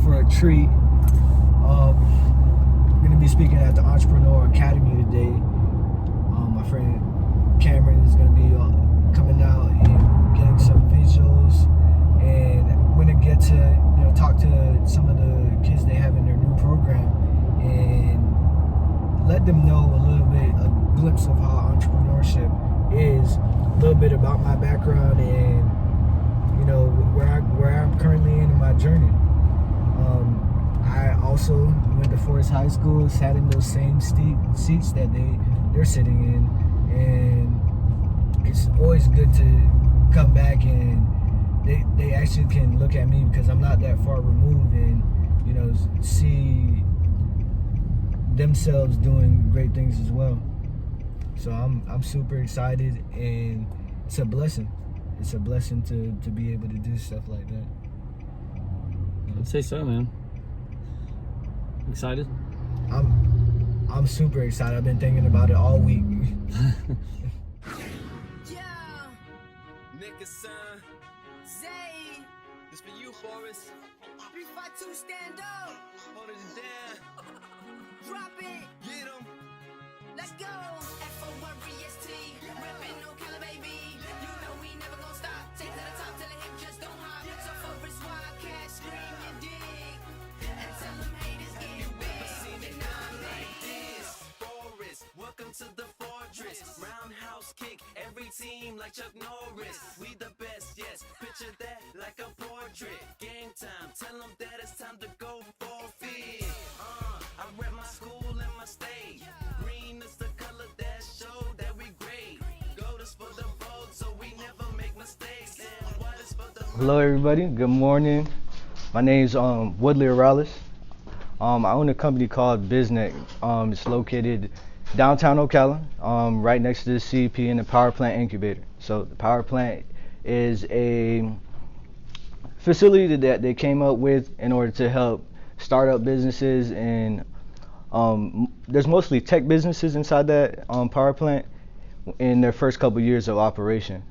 for a treat. I'm going to be speaking at the Entrepreneurial Academy today. My friend Cameron is going to be coming out and getting some visuals, and I'm going to get to talk to some of the kids they have in their new program and let them know a little bit, a glimpse of how entrepreneurship is, a little bit about my background and where I'm currently in my journey. I also went to Forest High School, sat in those same seats that they're sitting in, and it's always good to come back and they actually can look at me because I'm not that far removed and see themselves doing great things as well. So I'm super excited, and it's a blessing. It's a blessing to be able to do stuff like that. I'd say so, man. Excited? I'm super excited. I've been thinking about it all week. This for you, Forrest. 352, stand up. Hold it down. Drop it. Get 'em. Let's go. F-O-R-E-S-T. Reppin' Ocala, baby. You know we never gon' stop. Take to the top till the hip just don't hop. So Forrest, Wildcat, scream your dig. And tell them haters get big. Seen it now like this. Forrest, welcome to the fortress. Roundhouse kick, every team like Chuck Norris. We the best, yes. Picture that like a portrait. Game time, tell them that it's time to go forfeit. I rep my school and my state. Green is the color that show that we great. Gold is for the vote, so we never make mistakes. And white is for the... Hello everybody, good morning. My name's Woodley Oralus. I own a company called Biznct. It's located downtown Ocala, right next to the CEP and the power plant incubator. So the power plant is a facility that they came up with in order to help startup businesses, and there's mostly tech businesses inside that power plant in their first couple years of operation.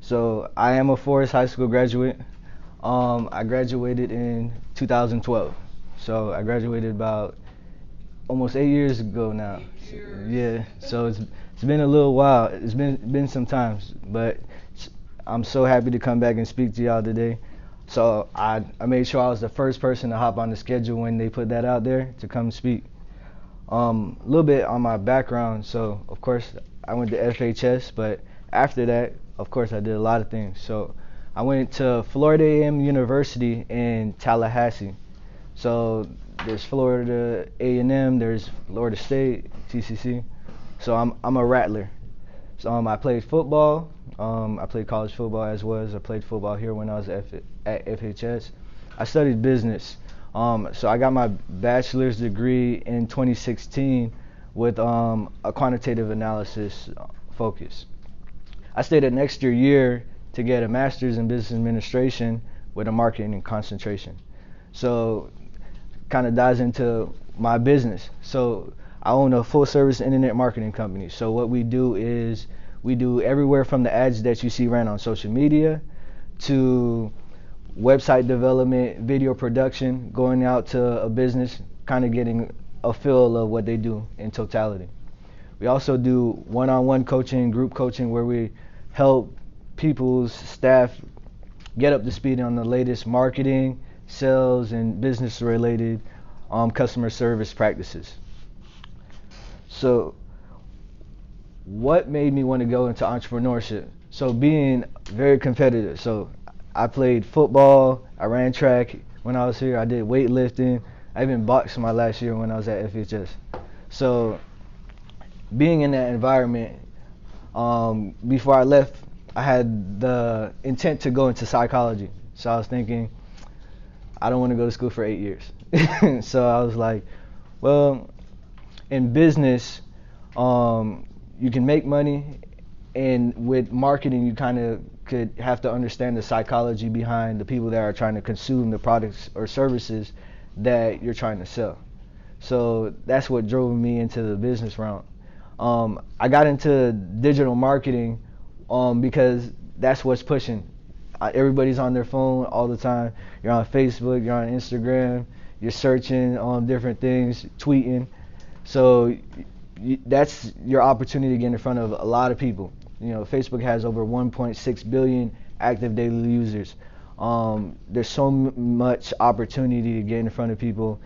So I am a Forest High School graduate. I graduated in 2012. So I graduated about almost 8 years ago now. Yeah, so it's been a little while. It's been some times, but I'm so happy to come back and speak to y'all today. So I made sure I was the first person to hop on the schedule when they put that out there to come speak. A little bit on my background. So of course I went to FHS, but after that, of course, I did a lot of things. So I went to Florida A&M University in Tallahassee. So there's Florida A&M, there's Florida State, TCC. So I'm a rattler. So I played football. I played college football as well as I played football here when I was at FHS. I studied business. So I got my bachelor's degree in 2016 with a quantitative analysis focus. I stayed an extra year to get a master's in business administration with a marketing concentration. So kind of dives into my business. So I own a full service internet marketing company. So what we do is we do everywhere from the ads that you see ran on social media to website development, video production, going out to a business, kind of getting a feel of what they do in totality. We also do one-on-one coaching, group coaching, where we help people's staff get up to speed on the latest marketing, sales, and business-related customer service practices. So what made me want to go into entrepreneurship? So being very competitive. So I played football, I ran track when I was here, I did weightlifting, I even boxed my last year when I was at FHS. So being in that environment, before I left, I had the intent to go into psychology. So I was thinking, I don't want to go to school for 8 years. So I was like, well, in business, you can make money, and with marketing, you kind of could have to understand the psychology behind the people that are trying to consume the products or services that you're trying to sell. So that's what drove me into the business realm. I got into digital marketing because that's what's pushing. everybody's on their phone all the time. You're on Facebook, you're on Instagram, you're searching on different things, tweeting. So that's your opportunity to get in front of a lot of people. You know, Facebook has over 1.6 billion active daily users. There's so much opportunity to get in front of people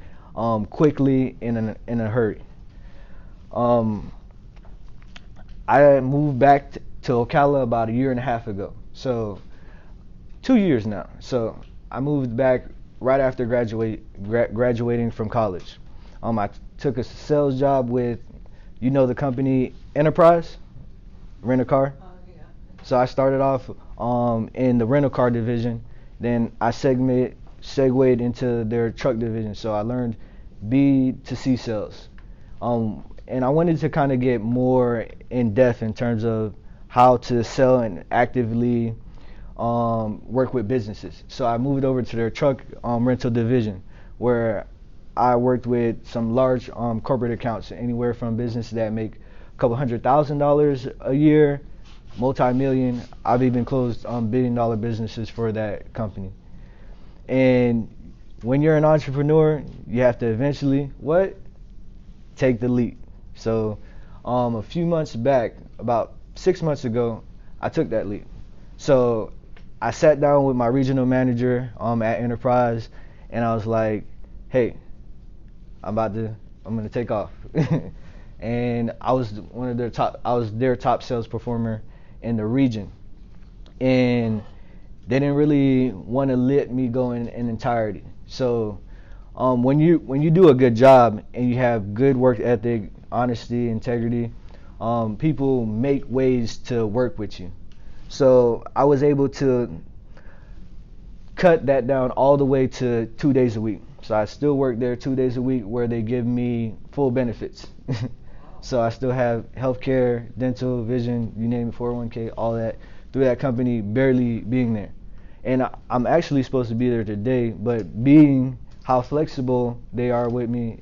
quickly in a hurry. I moved back to Ocala about a year and a half ago, so 2 years now. So I moved back right after graduating from college. I took a sales job with, you know, the company Enterprise, rent a car. Yeah. So I started off in the rental car division, then I segued into their truck division. So I learned B2C sales. And I wanted to kind of get more in depth in terms of how to sell and actively work with businesses. So I moved over to their truck rental division, where I worked with some large corporate accounts, anywhere from businesses that make a couple $100,000 a year, multi-million. I've even closed billion-dollar businesses for that company. And when you're an entrepreneur, you have to eventually take the leap. So a few months back, about 6 months ago, I took that leap. So I sat down with my regional manager at Enterprise, and I was like, hey, I'm gonna take off. And I was their top sales performer in the region. And they didn't really want to let me go in entirety. So when you do a good job and you have good work ethic, honesty, integrity, people make ways to work with you. So I was able to cut that down all the way to 2 days a week. So I still work there 2 days a week, where they give me full benefits. So I still have healthcare, dental, vision, you name it, 401k, all that, through that company barely being there. And I'm actually supposed to be there today, but being how flexible they are with me,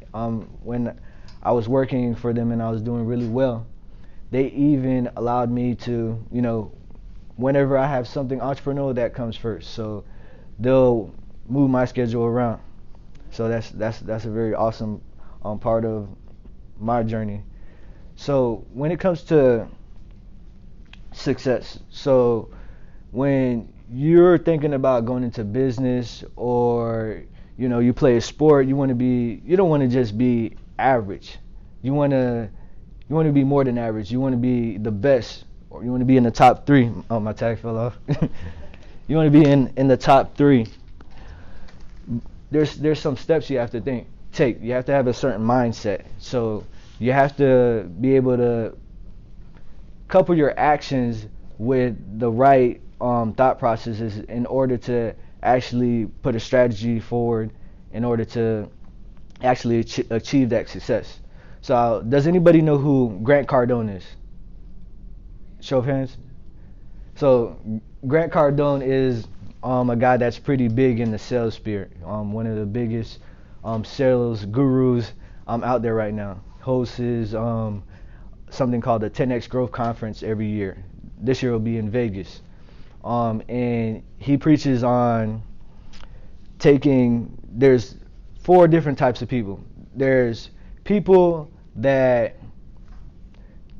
when I was working for them and I was doing really well, they even allowed me to, you know, whenever I have something entrepreneurial, that comes first. So they'll move my schedule around. So that's a very awesome part of my journey. So when it comes to success, so when you're thinking about going into business, or you know, you play a sport, you don't want to just be average. You want to be more than average. You want to be the best, or you want to be in the top 3. Oh, my tag fell off. You want to be in the top 3. There's some steps you have to take. You have to have a certain mindset. So you have to be able to couple your actions with the right thought processes in order to actually put a strategy forward in order to actually achieve that success. So does anybody know who Grant Cardone is? Show of hands. So Grant Cardone is a guy that's pretty big in the sales sphere. One of the biggest sales gurus out there right now. Hosts something called the 10X Growth Conference every year. This year will be in Vegas. And he preaches on there's 4 different types of people. There's people that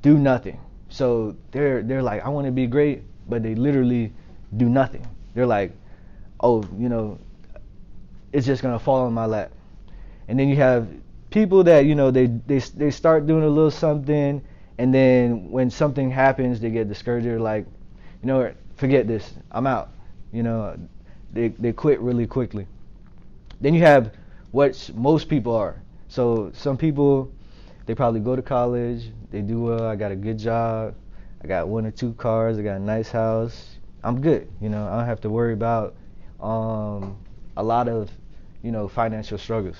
do nothing. So they're like, I want to be great, but they literally do nothing. They're like, oh, you know, it's just gonna fall in my lap. And then you have people that, you know, they start doing a little something, and then when something happens, they get discouraged. They're like, you know, forget this, I'm out. You know, they quit really quickly. Then you have what most people are. So some people, they probably go to college, they do well, I got a good job, I got 1 or 2 cars, I got a nice house, I'm good. You know, I don't have to worry about a lot of, you know, financial struggles.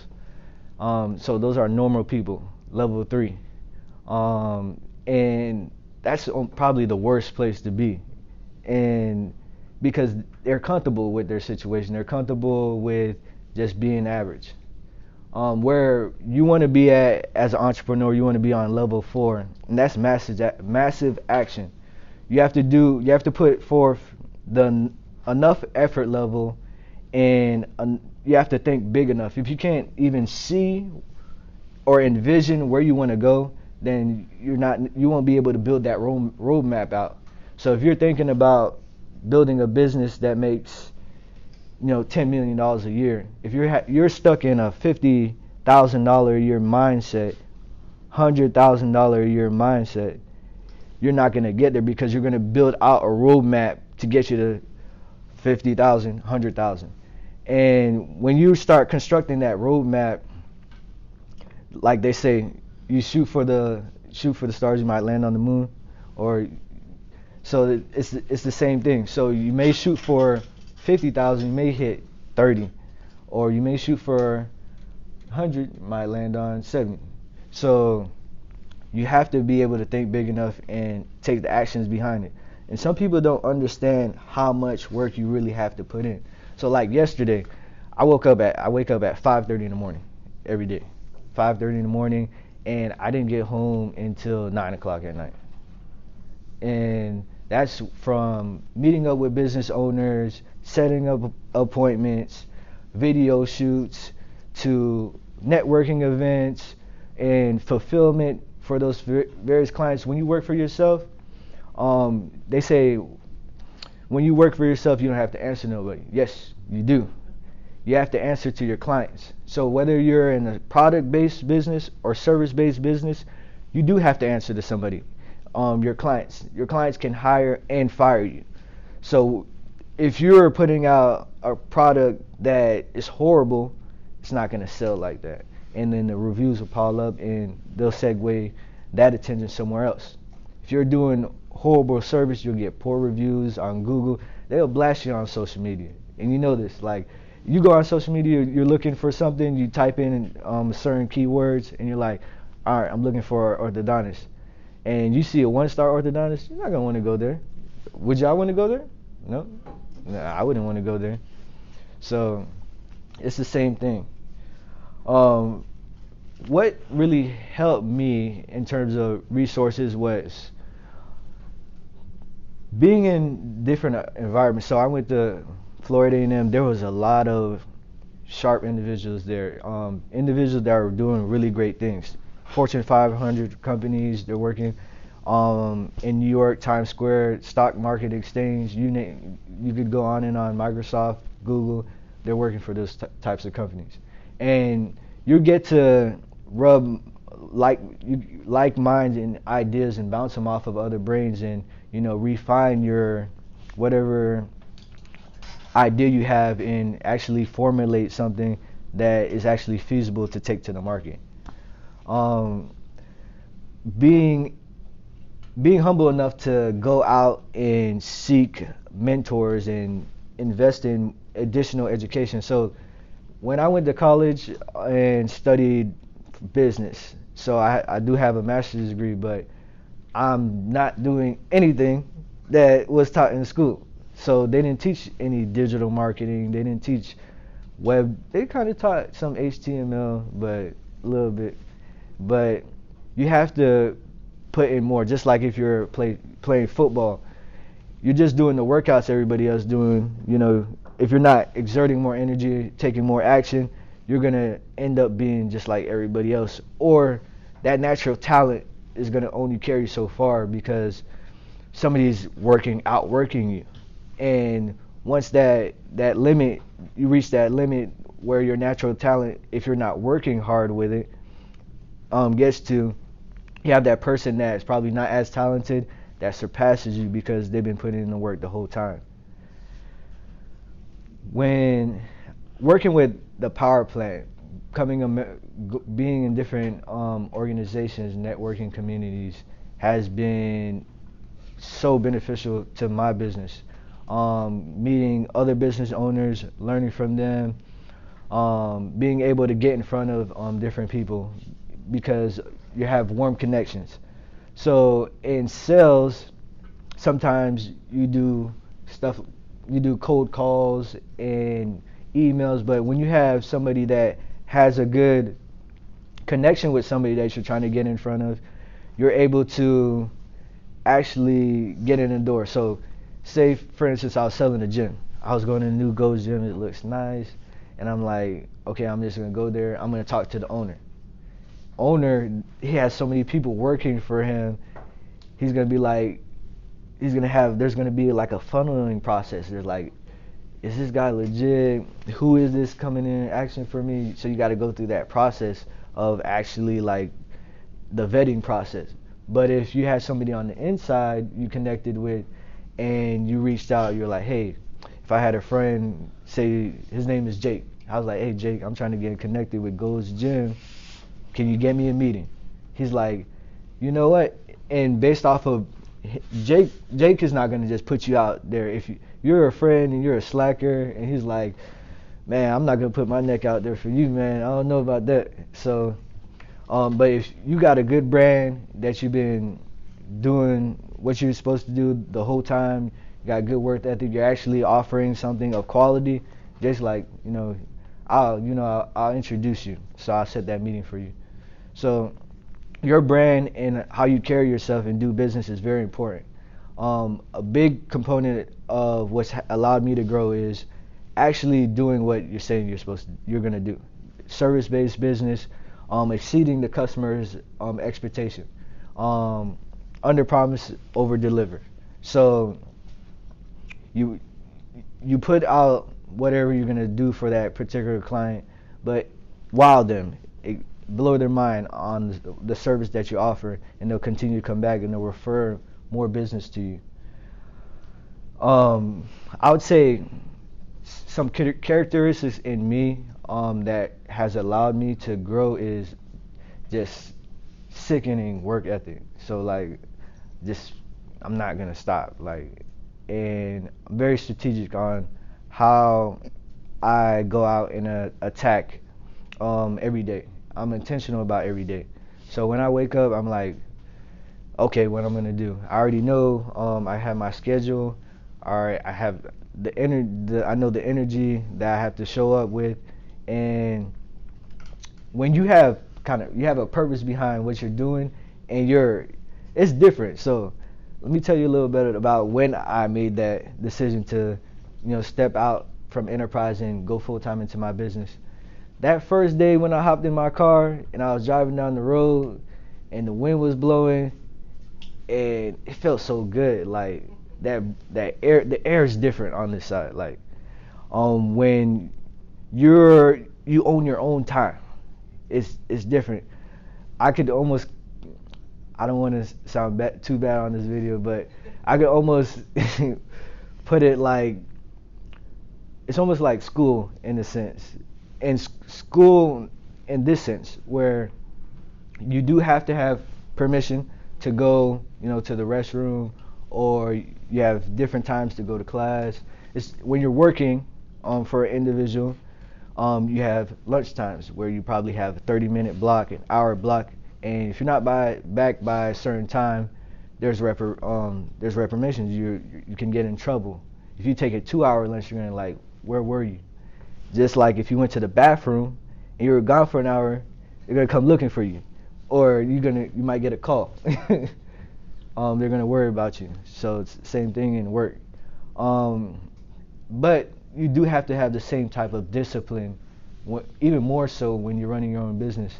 So those are normal people, level 3. And that's probably the worst place to be. And because they're comfortable with their situation, they're comfortable with just being average. Where you want to be at as an entrepreneur, you want to be on level 4, and that's massive action. You have to put forth the enough effort level, and you have to think big enough. If you can't even see or envision where you want to go, then you won't be able to build that roadmap out. So if you're thinking about building a business that makes $10 million a year, if you're stuck in a $50,000 a year mindset, $100,000 a year mindset, you're not going to get there, because you're going to build out a roadmap to get you to 50,000, 100,000. And when you start constructing that roadmap, like they say, you shoot for the stars, you might land on the moon. Or so it's the same thing. So you may shoot for 50,000, you may hit 30, or you may shoot for 100, you might land on 70. So you have to be able to think big enough and take the actions behind it. And some people don't understand how much work you really have to put in. So like yesterday, I wake up at 5:30 in the morning every day. 5:30 in the morning, and I didn't get home until 9 o'clock at night. And that's from meeting up with business owners, setting up appointments, video shoots, to networking events and fulfillment for those various clients. When you work for yourself, they say when you work for yourself, you don't have to answer nobody. Yes, you do. You have to answer to your clients. So whether you're in a product-based business or service-based business, you do have to answer to somebody. Your clients can hire and fire you. So if you're putting out a product that is horrible, it's not going to sell like that. And then the reviews will pile up, and they'll segue that attention somewhere else. If you're doing horrible service, you'll get poor reviews on Google. They'll blast you on social media. And you know this, like, you go on social media, you're looking for something, you type in certain keywords, and you're like, all right, I'm looking for an orthodontist. And you see a 1-star orthodontist, you're not going to want to go there. Would y'all want to go there? No? Nah, I wouldn't want to go there. So it's the same thing. What really helped me in terms of resources was being in different environments. So I went to Florida A&M. There was a lot of sharp individuals there, individuals that are doing really great things. Fortune 500 companies, they're working in New York, Times Square, stock market exchange, you could go on and on, Microsoft, Google, they're working for those types of companies. And you get to rub like minds and ideas and bounce them off of other brains, and refine your whatever idea you have and actually formulate something that is actually feasible to take to the market. Being humble enough to go out and seek mentors and invest in additional education. So when I went to college and studied business, so I do have a master's degree, but I'm not doing anything that was taught in school. So they didn't teach any digital marketing, they didn't teach web, they kind of taught some HTML, but a little bit. But you have to put in more, just like if you're playing football. You're just doing the workouts everybody else doing. If you're not exerting more energy, taking more action, you're going to end up being just like everybody else. Or that natural talent is going to only carry so far, because somebody's outworking you. And once that limit, you reach that limit where your natural talent, if you're not working hard with it, gets to, you have that person that's probably not as talented that surpasses you because they've been putting in the work the whole time. When working with the power plant, being in different organizations, networking communities, has been so beneficial to my business. Meeting other business owners, learning from them, being able to get in front of different people, because you have warm connections. So in sales, sometimes you do cold calls and emails, but when you have somebody that has a good connection with somebody that you're trying to get in front of, you're able to actually get in the door. So say, for instance, I was selling a gym. I was going to the new Gold's Gym. It looks nice, and I'm like, okay, I'm just gonna go there. I'm gonna talk to the owner. He has so many people working for him. He's gonna be like, there's gonna be like a funneling process. There's like, is this guy legit? Who is this coming in action for me? So you got to go through that process of actually like the vetting process. But if you had somebody on the inside you connected with and you reached out, you're like, hey, if I had a friend, say his name is Jake, I was like, hey Jake, I'm trying to get connected with Gold's Gym. Can you get me a meeting? He's like, you know what? And based off of Jake is not gonna just put you out there. If you're a friend and you're a slacker, and he's like, man, I'm not gonna put my neck out there for you, man. I don't know about that. So, but if you got a good brand that you've been doing what you're supposed to do the whole time, you got good work ethic, you're actually offering something of quality, just like, I'll introduce you. So I'll set that meeting for you. So your brand and how you carry yourself and do business is very important. A big component of what's allowed me to grow is actually doing what you're saying you're gonna do. Service-based business, exceeding the customer's expectation. Under promise, over deliver. So you put out whatever you're gonna do for that particular client, but wow them. Blow their mind on the service that you offer, and they'll continue to come back and they'll refer more business to you. I would say some characteristics in me that has allowed me to grow is just sickening work ethic. So like, I'm not gonna stop. Like, and I'm very strategic on how I go out and attack every day. I'm intentional about every day. So when I wake up, I'm like, okay, what I'm gonna do. I already know. I have my schedule. All right, I have I know the energy that I have to show up with, and when you have a purpose behind what you're doing, and it's different. So let me tell you a little bit about when I made that decision to, step out from enterprise and go full time into my business. That first day when I hopped in my car and I was driving down the road and the wind was blowing and it felt so good. Like the air is different on this side. Like when you own your own time, it's different. I don't want to sound too bad on this video, but I could almost put it like it's almost like school in a sense. And school in this sense, where you do have to have permission to go, to the restroom, or you have different times to go to class. It's when you're working for an individual, you have lunch times where you probably have a 30-minute block, an hour block, and if you're not back by a certain time, there's reprimands. You can get in trouble. If you take a 2-hour lunch, you're gonna like, where were you? Just like if you went to the bathroom and you were gone for an hour, they're gonna come looking for you, or you might get a call. They're gonna worry about you. So it's the same thing in work. But you do have to have the same type of discipline, even more so when you're running your own business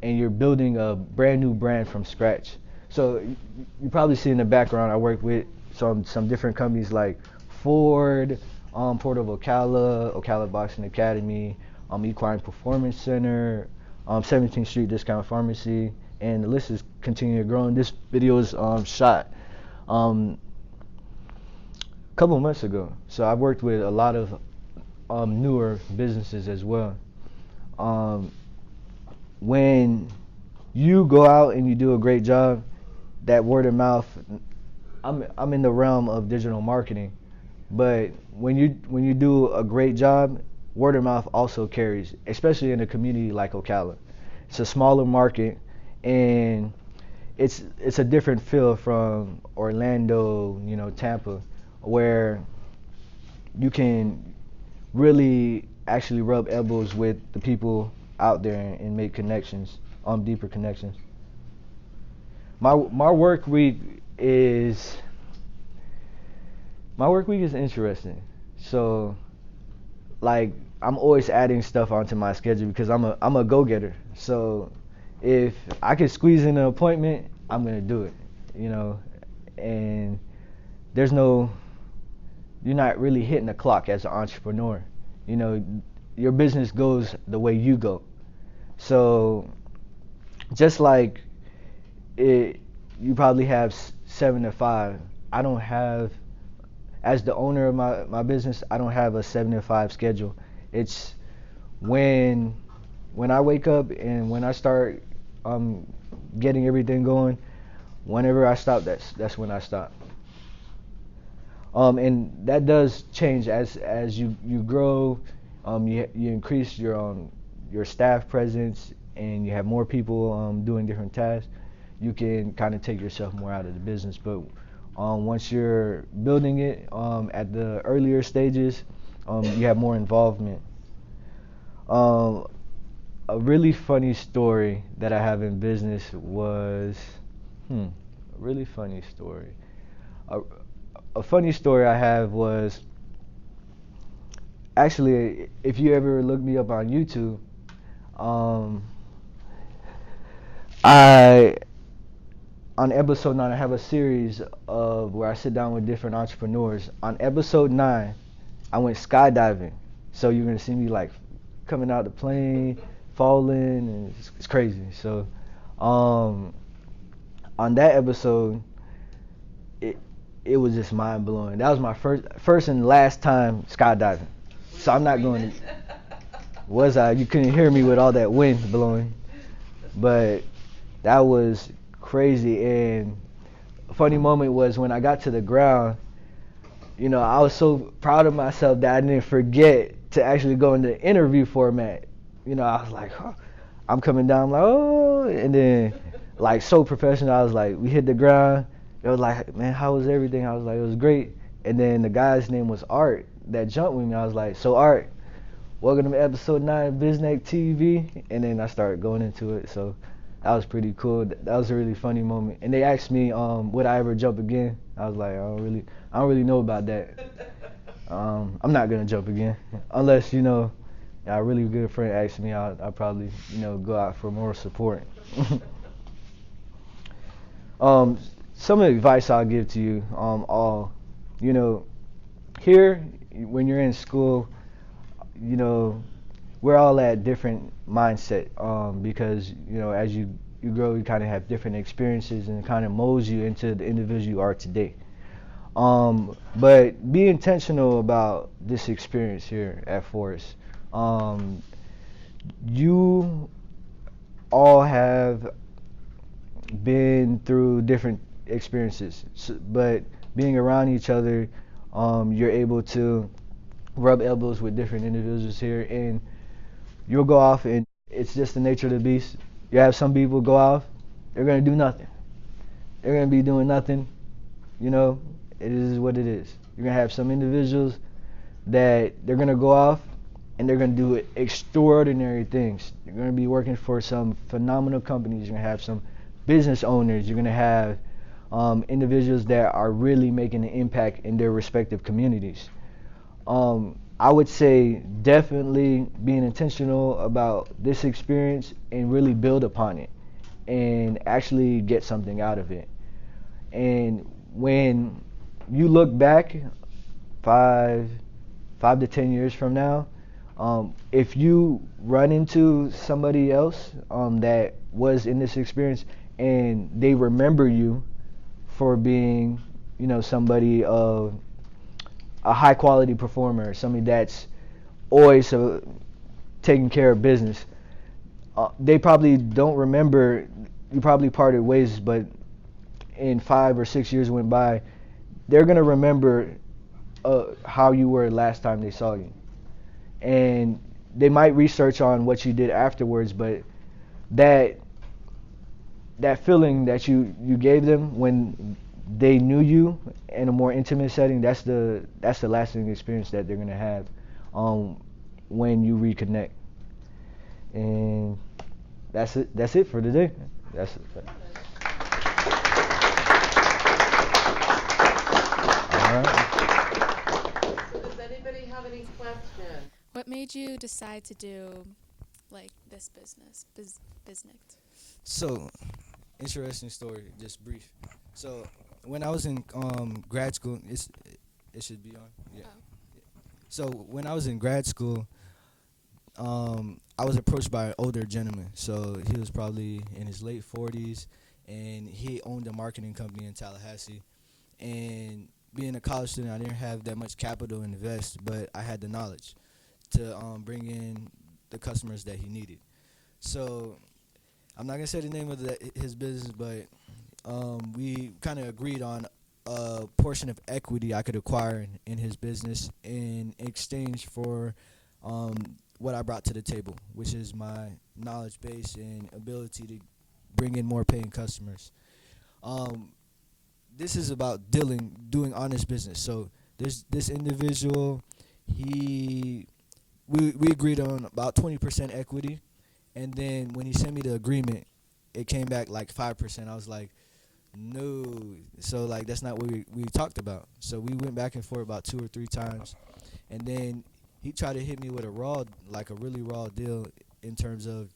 and you're building a brand new brand from scratch. So you probably see in the background I work with some different companies like Ford, Port of Ocala, Ocala Boxing Academy, Equine Performance Center, 17th Street Discount Pharmacy, and the list is continuing to grow. And this video is shot a couple of months ago. So I've worked with a lot of newer businesses as well. When you go out and you do a great job, that word of mouth, I'm in the realm of digital marketing. But when you do a great job, word of mouth also carries, especially in a community like Ocala. It's a smaller market, and it's a different feel from Orlando, Tampa, where you can really actually rub elbows with the people out there and make connections, deeper connections. My work week is interesting. So like I'm always adding stuff onto my schedule because I'm a go-getter. So if I can squeeze in an appointment, I'm gonna do it. You know, and there's no, you're not really hitting the clock as an entrepreneur. You know, your business goes the way you go. So just like it, you probably have 7 to 5. I don't have, as the owner of my business, I don't have a 7 to 5 schedule. It's when I wake up and when I start getting everything going. Whenever I stop, that's when I stop. And that does change as you grow. You increase your staff presence and you have more people doing different tasks. You can kind of take yourself more out of the business. But once you're building it at the earlier stages, you have more involvement. A really funny story that I have in business was, a really funny story. A funny story I have was, actually, if you ever look me up on YouTube, on episode 9, I have a series of where I sit down with different entrepreneurs. On episode 9, I went skydiving. So you're gonna see me like coming out the plane, falling, and it's crazy. So on that episode, it was just mind blowing. That was my first and last time skydiving. So I'm not going to. Was I? You couldn't hear me with all that wind blowing, but that was crazy. And a funny moment was when I got to the ground. You know, I was so proud of myself that I didn't forget to actually go into interview format. You know, I was like, huh. I'm coming down, I'm like, oh, and then like so professional. I was like, we hit the ground. It was like, man, how was everything? I was like, it was great. And then the guy's name was Art that jumped with me. I was like, so Art, welcome to episode 9 of Biznct TV. And then I started going into it. So that was pretty cool. That was a really funny moment. And they asked me, would I ever jump again? I was like, I don't really know about that. I'm not gonna jump again unless a really good friend asked me. I'll probably go out for more support. Some advice I'll give to you all, here when you're in school, we're all at different mindset because as you grow, you kind of have different experiences and it kind of molds you into the individual you are today. But be intentional about this experience here at Forest. You all have been through different experiences, but being around each other, you're able to rub elbows with different individuals here, and you'll go off, and it's just the nature of the beast. You have some people go off, they're going to do nothing. They're going to be doing nothing. It is what it is. You're going to have some individuals that they're going to go off and they're going to do extraordinary things. You're going to be working for some phenomenal companies. You're going to have some business owners. You're going to have individuals that are really making an impact in their respective communities. I would say definitely being intentional about this experience and really build upon it and actually get something out of it. And when you look back 5 to 10 years from now, if you run into somebody else that was in this experience and they remember you for being, somebody of a high quality performer, somebody that's always taking care of business, they probably don't remember, you probably parted ways, but in 5 or 6 years went by, they're going to remember how you were last time they saw you. And they might research on what you did afterwards, but that feeling that you gave them when they knew you in a more intimate setting, that's the lasting experience that they're going to have when you reconnect. And that's it for today. That's it. All right. Does anybody What made you decide to do like this business, Biznct? So, interesting story, just brief. So, when I was in grad school, it should be on. Yeah. Oh. So when I was in grad school, I was approached by an older gentleman. So he was probably in his late 40s, and he owned a marketing company in Tallahassee. And being a college student, I didn't have that much capital to invest, but I had the knowledge to bring in the customers that he needed. So I'm not gonna say the name of his business, but we kind of agreed on a portion of equity I could acquire in his business in exchange for what I brought to the table, which is my knowledge base and ability to bring in more paying customers. Um, this is about doing honest business. So this individual, he we agreed on about 20% equity, and then when he sent me the agreement, it came back like 5%. I was like, no. So like that's not what we talked about. So we went back and forth about 2 or 3 times, and then he tried to hit me with a really raw deal in terms of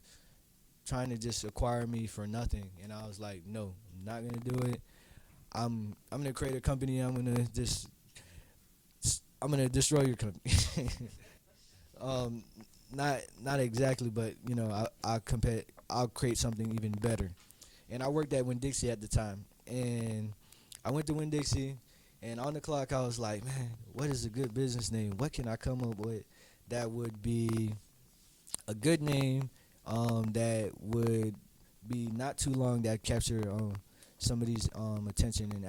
trying to just acquire me for nothing. And I was like, no, I'm not gonna do it. I'm gonna create a company. I'm gonna destroy your company. um, not exactly, but I'll create something even better. And I worked at Winn-Dixie at the time, and I went to Winn-Dixie, and on the clock I was like, man, what is a good business name? What can I come up with that would be a good name, that would be not too long, that capture somebody's attention and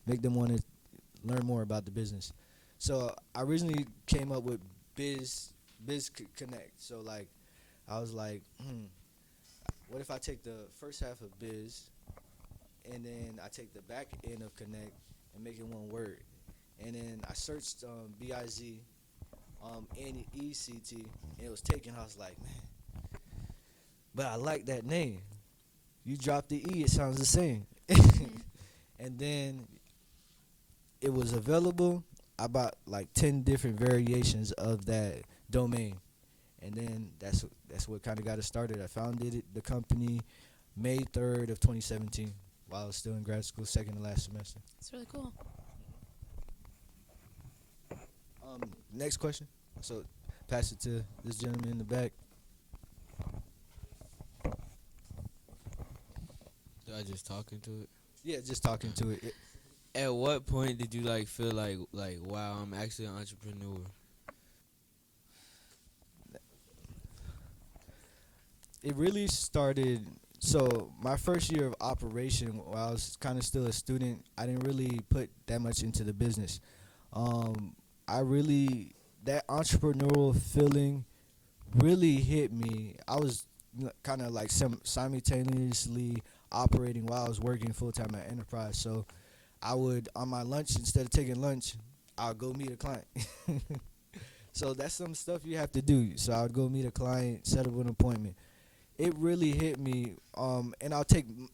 make them want to learn more about the business. So I originally came up with Biz Connect. So like I was like, what if I take the first half of Biz and then I take the back end of Connect and make it one word? And then I searched BIZ, NECT, and it was taken. I was like, man, but I like that name. You drop the E, it sounds the same. And then it was available. I bought like 10 different variations of that domain. And then that's what kind of got it started. I founded the company May 3rd of 2017 while I was still in grad school, second to last semester. It's really cool. Next question. So pass it to this gentleman in the back. Do I just talk into it? Yeah, just talking to it. At what point did you like feel like wow, I'm actually an entrepreneur? It really started. So my first year of operation, while I was kind of still a student, I didn't really put that much into the business. That entrepreneurial feeling really hit me. I was kind of like simultaneously operating while I was working full time at Enterprise. So I would, on my lunch, instead of taking lunch, I'll go meet a client. So that's some stuff you have to do. So I would go meet a client, set up an appointment. It really hit me. And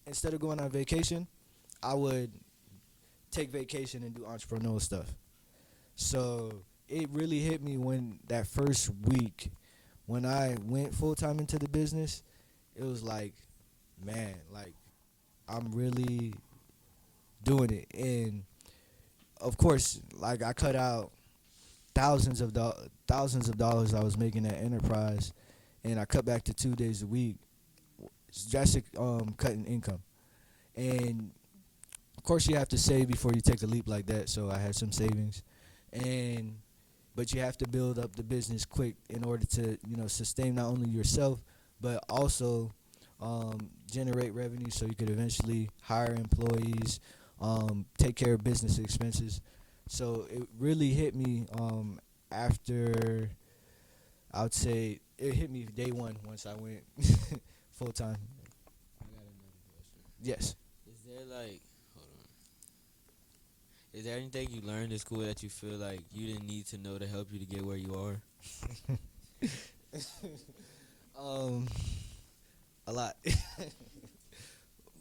instead of going on vacation, I would take vacation and do entrepreneurial stuff. So it really hit me when that first week, when I went full time into the business, it was like, man, like I'm really doing it. And of course, like I cut out thousands of dollars I was making at Enterprise, and I cut back to 2 days a week. It's drastic cut in income. And of course you have to save before you take a leap like that, so I had some savings. But you have to build up the business quick in order to, sustain not only yourself but also generate revenue so you could eventually hire employees, take care of business expenses. So it really hit me after, I would say, it hit me day one once I went full time. I got another question. Yes. Is there hold on. Is there anything you learned in school that you feel like you didn't need to know to help you to get where you are? A lot.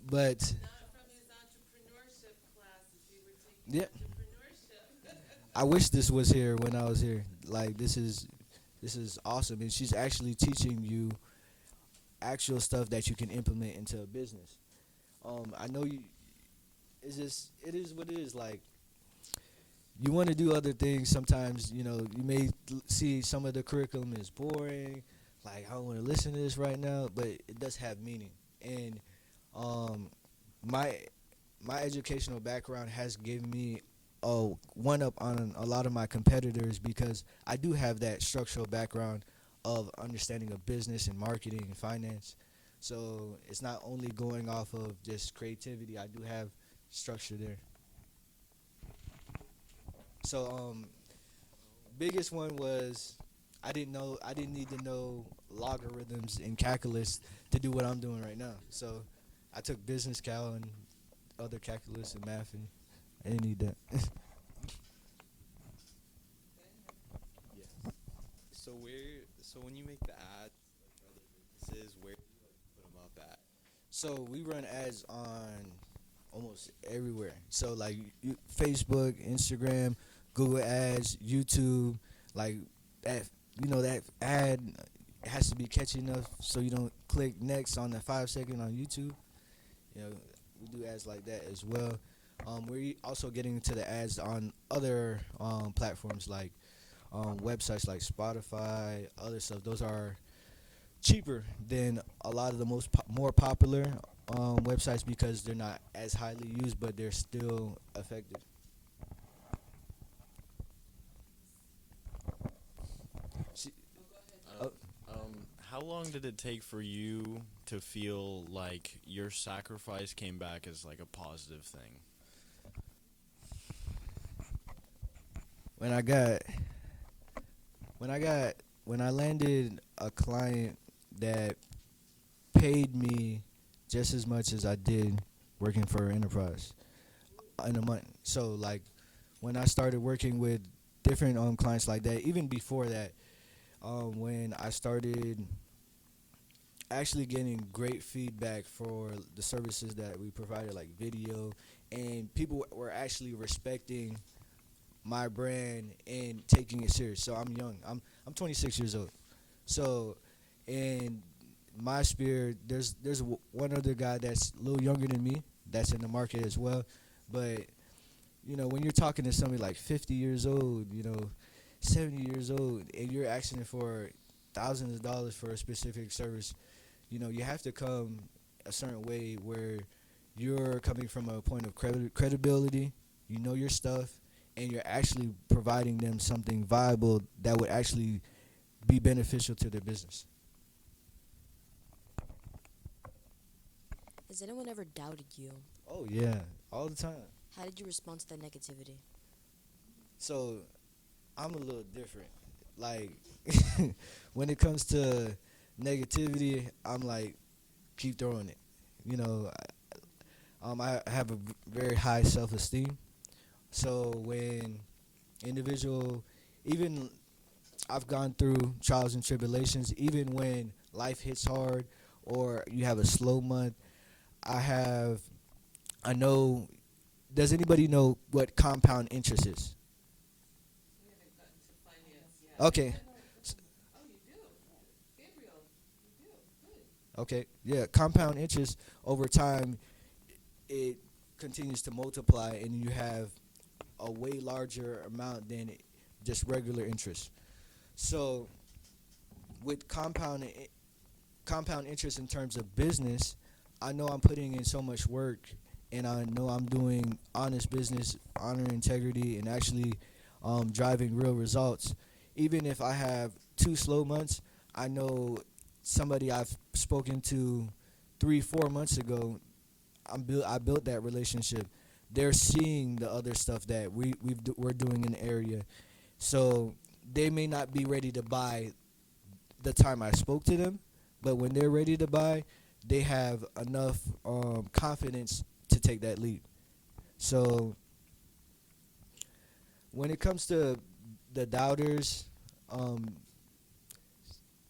But Not from his entrepreneurship classes. We were taking yeah, entrepreneurship. I wish this was here when I was here. like this is awesome, and she's actually teaching you actual stuff that you can implement into a business. I know you. It's just it is what it is. Like you want to do other things. Sometimes you may see some of the curriculum is boring. Like I don't want to listen to this right now, but it does have meaning. And my my educational background has given me a one up on a lot of my competitors because I do have that structural background of understanding of business and marketing and finance. So it's not only going off of just creativity. I do have structure there. So biggest one was I didn't need to know logarithms and calculus to do what I'm doing right now. So I took business cal and other calculus and math, and I didn't need that. Yeah. So when you make the ads like for other businesses, where do you like put them up at? So we run ads on almost everywhere. So like Facebook, Instagram, Google Ads, YouTube, like that. That ad has to be catchy enough so you don't click next on the 5 second on YouTube. We do ads like that as well. We're also getting into the ads on other platforms like websites like Spotify, other stuff. Those are cheaper than a lot of the more popular websites because they're not as highly used, but they're still effective. See, uh, How long did it take for you to feel like your sacrifice came back as like a positive thing? when I got when I landed a client that paid me just as much as I did working for an enterprise in a month. So like when I started working with different clients like that, even before that, when I started actually getting great feedback for the services that we provided, like video, and people were actually respecting my brand and taking it serious. So I'm young. I'm 26 years old. So in my spirit, there's one other guy that's a little younger than me that's in the market as well. But when you're talking to somebody like 50 years old, 70 years old, and you're asking for thousands of dollars for a specific service, you have to come a certain way where you're coming from a point of credibility, your stuff, and you're actually providing them something viable that would actually be beneficial to their business. Has anyone ever doubted you? Oh, yeah, all the time. How did you respond to that negativity? So I'm a little different. Like, when it comes to negativity, I'm like, keep throwing it. I have a very high self-esteem. So when even I've gone through trials and tribulations, even when life hits hard or you have a slow month, I know, does anybody know what compound interest is? We haven't gotten to finance yet. Okay. Oh, you do? Gabriel, you do. Good. Okay. Yeah, compound interest over time, it continues to multiply, and you have a way larger amount than just regular interest. So with compound interest in terms of business, I know I'm putting in so much work, and I know I'm doing honest business, honor, integrity, and actually driving real results. Even if I have 2 slow months, I know somebody I've spoken to 3-4 months ago, I built that relationship. They're seeing the other stuff that we're doing in the area. So they may not be ready to buy the time I spoke to them, but when they're ready to buy, they have enough confidence to take that leap. So when it comes to the doubters,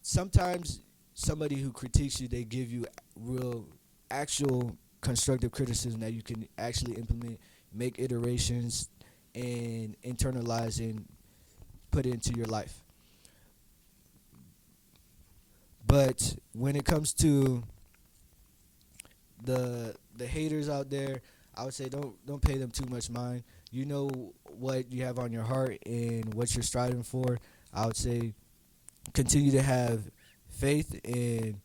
sometimes somebody who critiques you, they give you real, actual constructive criticism that you can actually implement, make iterations, and internalize and put into your life. But when it comes to the haters out there, I would say don't pay them too much mind. You know what you have on your heart and what you're striving for. I would say continue to have faith and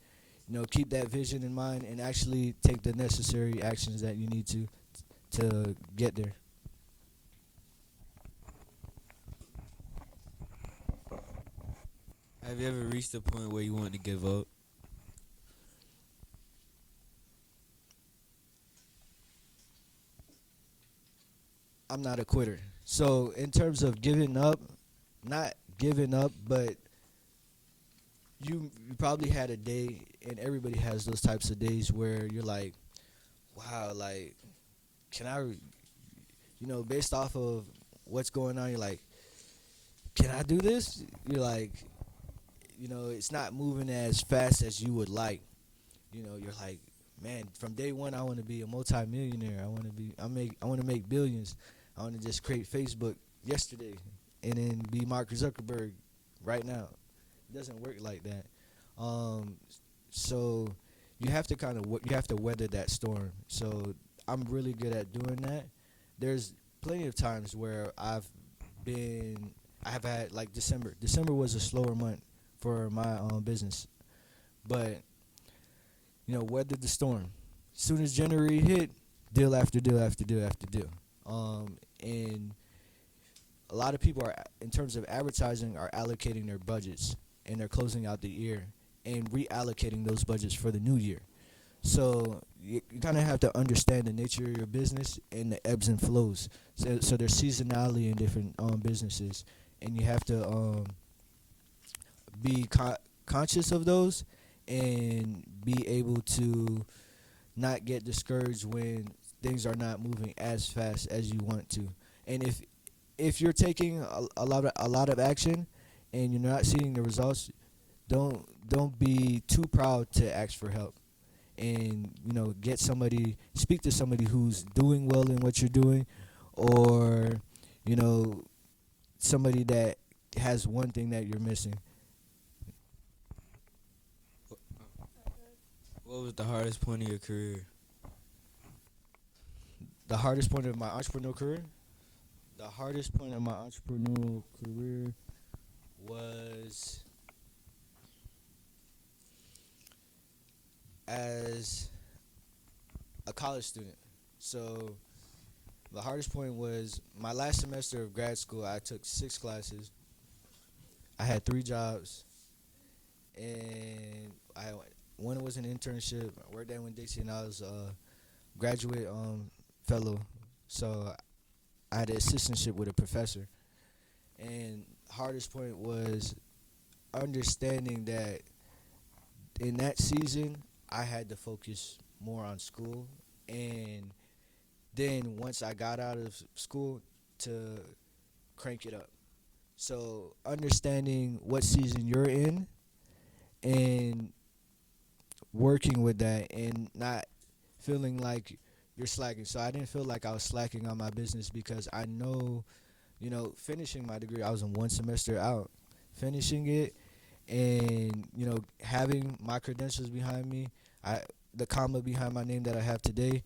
keep that vision in mind and actually take the necessary actions that you need to get there. Have you ever reached a point where you want to give up? I'm not a quitter. So in terms of giving up, not giving up, but you probably had a day, and everybody has those types of days where you're like, wow, like, can I, based off of what's going on, you're like, can I do this? You're like, it's not moving as fast as you would like. You're like, man, from day one, I want to be a multimillionaire. I want to make billions. I want to just create Facebook yesterday and then be Mark Zuckerberg right now. It doesn't work like that. So you have to you have to weather that storm. So I'm really good at doing that. There's plenty of times where I have had, like, December. December was a slower month for my business, but weathered the storm. As soon as January hit, deal after deal after deal after deal. And a lot of people are, in terms of advertising, are allocating their budgets, and they're closing out the year and reallocating those budgets for the new year. So you kind of have to understand the nature of your business and the ebbs and flows. So there's seasonality in different businesses, and you have to be conscious of those and be able to not get discouraged when things are not moving as fast as you want to. And if you're taking a lot of action and you're not seeing the results, don't be too proud to ask for help. And speak to somebody who's doing well in what you're doing, or somebody that has one thing that you're missing. What was the hardest point of your career? The hardest point of my entrepreneurial career? The hardest point of my entrepreneurial career was as a college student. So the hardest point was my last semester of grad school. I took 6 classes. I had 3 jobs, and one was an internship. I worked at Winn-Dixie, and I was a graduate fellow. So I had an assistantship with a professor. And hardest point was understanding that in that season, I had to focus more on school, and then once I got out of school, to crank it up. So understanding what season you're in and working with that and not feeling like you're slacking. So I didn't feel like I was slacking on my business because I know, finishing my degree, I was in 1 semester out. Finishing it and, having my credentials behind me, the comma behind my name that I have today,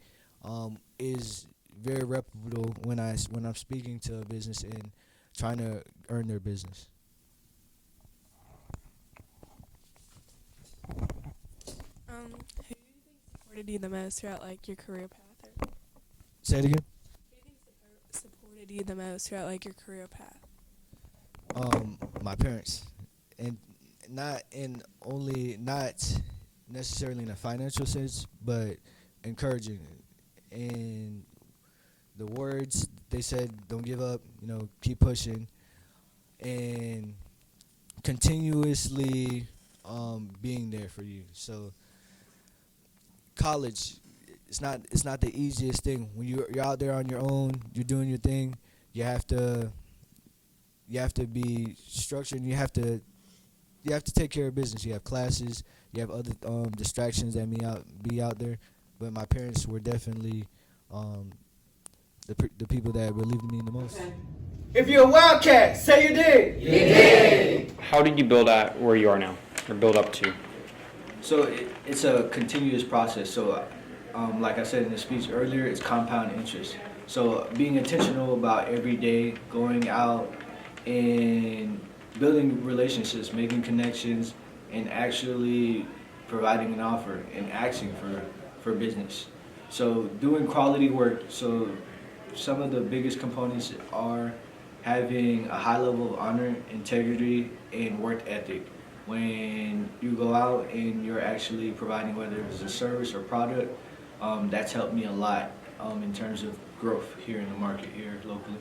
is very reputable when I'm speaking to a business and trying to earn their business. Who do you think supported you the most throughout, like, your career path? Or Say it again. who do you think supported you the most throughout, like, your career path? My parents, and not necessarily in a financial sense, but encouraging. And the words they said, don't give up, keep pushing, and continuously being there for you. So college, it's not the easiest thing. When you're out there on your own, you're doing your thing. You have to be structured. And you have to take care of business. You have classes. You have other distractions that may be out there. But my parents were definitely the people that believed in me the most. Okay. If you're a Wildcat, say you did. How did you build at where you are now, or build up to? So it's a continuous process. So, like I said in the speech earlier, it's compound interest. So being intentional about every day, going out and building relationships, making connections, and actually providing an offer and asking for business. So doing quality work. So some of the biggest components are having a high level of honor, integrity, and work ethic. When you go out and you're actually providing, whether it's a service or product, that's helped me a lot in terms of growth here in the market here locally.